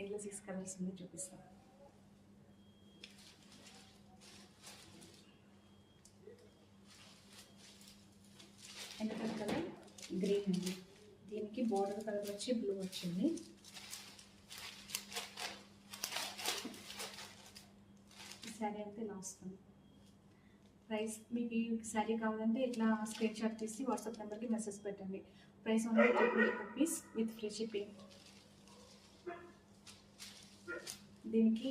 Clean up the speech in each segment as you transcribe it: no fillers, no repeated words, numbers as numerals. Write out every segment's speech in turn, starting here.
ఇందులో 6 కలర్స్ ఉంది, చూపిస్తాను. వెనకాల కలర్ గ్రీన్ అండి. దీనికి బోర్డర్ కలర్ వచ్చి బ్లూ వచ్చింది. ఈ శారీ అంతా ఇలా వస్తుంది. ప్రైస్ మీకు ఈ శారీ కావాలంటే ఇట్లా స్క్రీన్ షాట్ తీసి వాట్సాప్ నెంబర్కి మెసేజ్ పెట్టండి. Price only 888 rupees with free shipping. దీనికి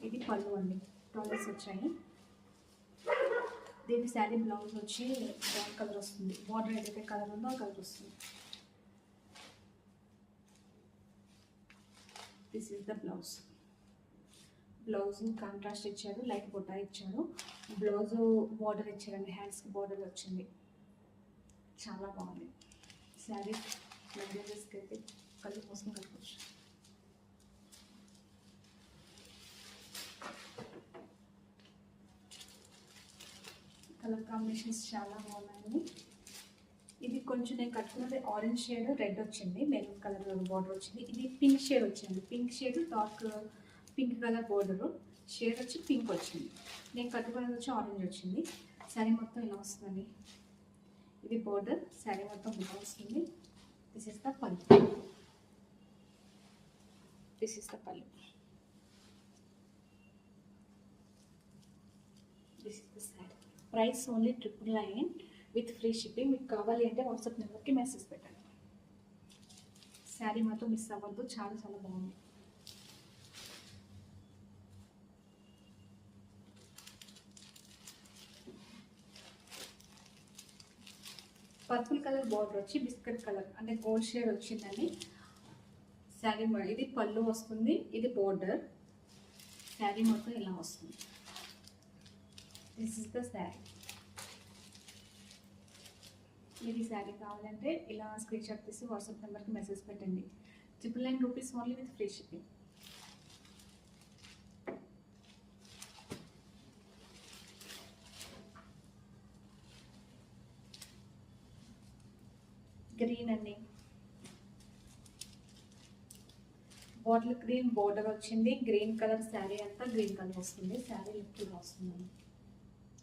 ఇది పళ్ళు అండి, టాలర్స్ వచ్చాయి. దీనికి శారీ బ్లౌజ్ వచ్చి బ్రౌన్ కలర్ వస్తుంది. బార్డర్ ఏదైతే కలర్ ఉందో ఆ కలర్ వస్తుంది. This is the blouse. Blouse contrast ఇచ్చాడు, లైట్ బొట్టా ఇచ్చాడు. బ్లౌజ్ బార్డర్ ఇచ్చాడండి, హ్యాండ్స్కి బార్డర్ వచ్చింది. చాలా బాగుంది శారీ. లగ్జరీస్కి అయితే కళ్ళు కోసం కలుపుకోవచ్చు. కలర్ కాంబినేషన్స్ చాలా బాగున్నాయి. ఇది కొంచెం నేను కట్టుకున్నది ఆరెంజ్ షేడ్, రెడ్ వచ్చింది, మెరూన్ కలర్ బార్డర్ వచ్చింది. ఇది పింక్ షేడ్ వచ్చింది. Pink shade dark pink colour border, shade వచ్చి పింక్ వచ్చింది. నేను కట్టుకున్నది వచ్చి ఆరెంజ్ వచ్చింది. శారీ మొత్తం ఇలా వస్తుంది. ఇది బార్డర్, శారీ మొత్తం ఇలా వస్తుంది. దిస్ ఇస్ ద పళ్ళు. దిస్ ఇస్ ద పళ్ళు. This is the sari. Price only 999 with free shipping. మీకు కావాలి అంటే వాట్సాప్ నెంబర్కి మెసేజ్ పెట్టండి. శారీ మాత్రం మిస్ అవ్వద్దు, చాలా చాలా బాగుంది. పర్పుల్ కలర్ బార్డర్ వచ్చి బిస్కెట్ కలర్ అంటే గోల్డ్ షేడ్ వచ్చిందని శారీ. ఇది పళ్ళు వస్తుంది, ఇది బార్డర్. శారీ మొత్తం ఇలా వస్తుంది. This is the sari. ఇది శారీ కావాలంటే ఇలా స్క్రీన్ షాట్ తీసి వాట్సాప్ నెంబర్కి మెసేజ్ పెట్టండి. 999 rupees only with free shipping. Green అండి, బాటిల్ గ్రీన్ బోర్డర్ వచ్చింది. గ్రీన్ కలర్ శారీ అంతా గ్రీన్ కలర్ వస్తుంది. శారీ లుక్గా వస్తుంది,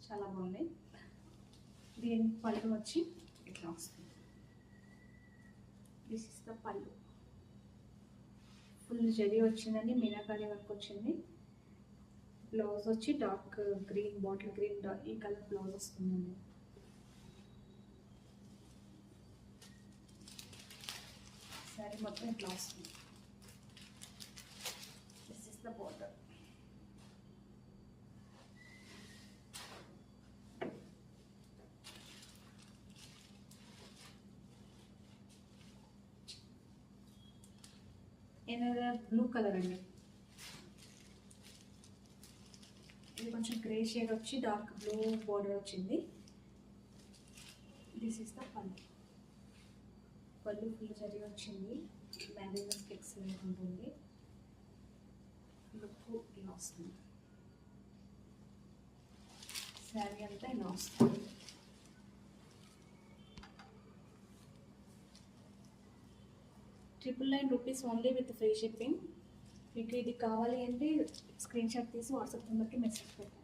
చాలా బాగుంది. దీని పళ్ళు వచ్చి ఇట్లా వస్తుంది. దిస్ ఇస్ ద పళ్ళు. ఫుల్ జరీ వచ్చిందండి, మీనాకారి వర్క్ వచ్చింది. బ్లౌజ్ వచ్చి డార్క్ గ్రీన్, బాటిల్ గ్రీన్ ఈ కలర్ బ్లౌజ్ వస్తుందండి. శారీ మొత్తం ఇట్లా వస్తుంది. This is the border. ఏదైనా బ్లూ కలర్ అండి. ఇది కొంచెం గ్రే షేడ్ వచ్చి డార్క్ బ్లూ బార్డర్ వచ్చింది. దిస్ ఇస్ ద పళ్ళు. పళ్ళు ఫుల్ జరీ వచ్చింది. మ్యారేజెస్కి ఎక్సలెంట్ ఉంటుంది. లుక్ ఇలా వస్తుంది. శారీ అంతా ఇలా వస్తుంది. ₹999 ఓన్లీ విత్ ఫ్రీ షిప్పింగ్. మీకు ఇది కావాలి అంటే స్క్రీన్ షాట్ తీసి వాట్సాప్ నెంబర్కి మెసేజ్ పెట్టండి.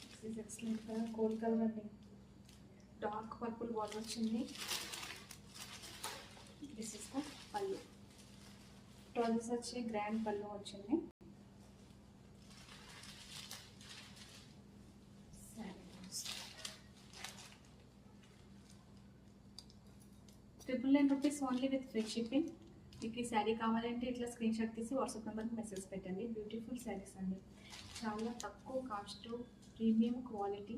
This is excellent colour, gold colour అండి. డార్క్ పర్పుల్ బార్డర్ వచ్చింది. దిస్ ఇస్ ద పళ్ళు. టాలర్స్ వచ్చి గ్రాండ్ పళ్ళు వచ్చింది. ₹999 ఓన్లీ విత్ ఫ్రీ షిప్పింగ్. మీకు ఈ శారీ కావాలంటే ఇట్లా స్క్రీన్ షాట్ తీసి వాట్సాప్ నెంబర్కి మెసేజ్ పెట్టండి. బ్యూటిఫుల్ శారీస్ అండి, చాలా తక్కువ కాస్ట్, ప్రీమియం క్వాలిటీ,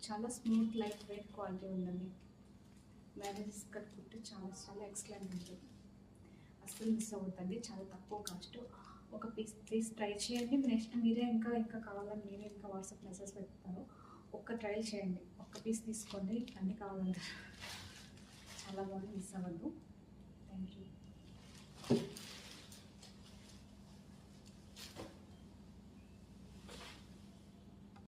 చాలా స్మూత్ లైట్ వెయిట్ క్వాలిటీ ఉందండి. మ్యారేజెస్ కట్టుకుంటే చాలా చాలా ఎక్సలెంట్ ఉంటుంది. అస్సలు మిస్ అవుతుంది. చాలా తక్కువ కాస్ట్. ఒక పీస్ ప్లీజ్ ట్రై చేయండి. నెక్స్ట్ మీరే ఇంకా ఇంకా కావాలని నేనే ఇంకా వాట్సాప్ మెసేజ్ పెడతాను. ఒక్క ట్రయల్ చేయండి, ఒక్క పీస్ తీసుకోండి, అన్నీ కావాలంటే చాలా బాగుంది, మిస్ అవ్వద్దు.